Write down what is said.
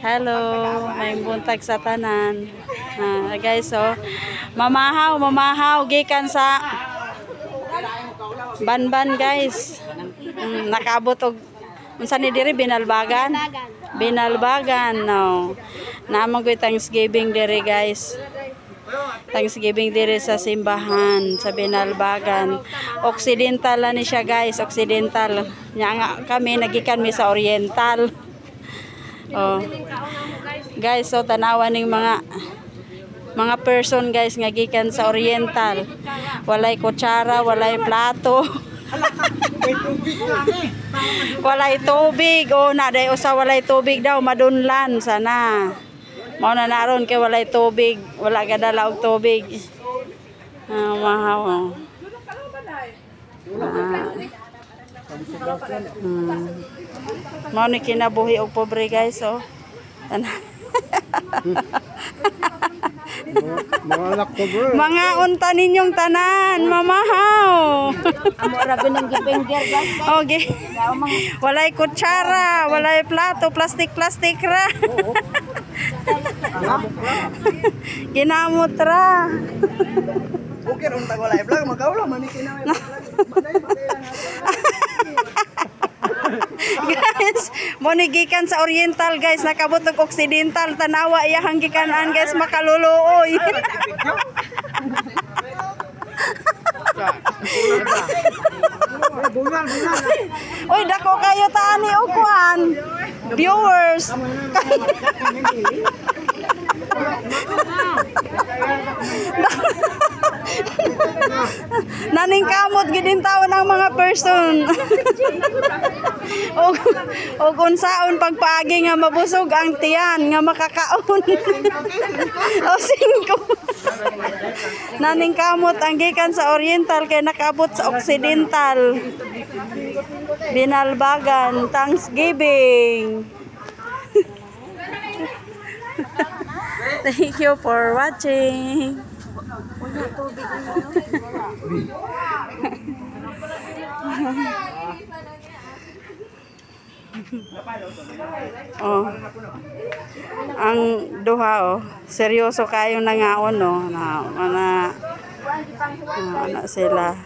Hello, may buntag sa tanan. Guys, oh, mamahaw gikan sa Banban, guys. Nakaabot og unsa ni diri Binalbagan? Binalbagan, no. Naamang ko'y Thanksgiving diri, guys. Thanksgiving diri sa simbahan sa Binalbagan. Occidental ni siya, guys, Occidental. Nya nga kami nagikan mi sa Oriental. Oh. Guys, so tanawan ning mga person, guys, nga gikan sa Oriental. Walay kutsara, walay plato. Walay tubig. Oh, naday usa walay tubig daw, madunlan sana. Mao na naron kay walay tubig, wala gadala og tubig. Mahaw. Mao ni kinabuhi og pobre, guys, oh. Mga unta ninyong tanan, mamahaw. Amo ra binang gipinger, guys. Okay. Walay kutsara, walay plato, plastic ra. Ginamot ra. Okay, unta ko live lang magawla man ni kinaway. Guys, monigikan sa Oriental, guys, nakabot og Occidental, tanawa iyang gikanan, guys, makaluluoy. Oy, dako kayo taani og kuan. Viewers. Naningkamot gidin tawo ng mga person. og unsaon pagpaagi nga mabusog ang tiyan nga makakaon. O 5. Naningkamot ang gikan sa Oriental kay nakaabot sa Occidental. Binalbagan, Thanksgiving. Thank you for watching. Oh. Ang duha, oh, seryoso kayo nangaon, no. Na sila.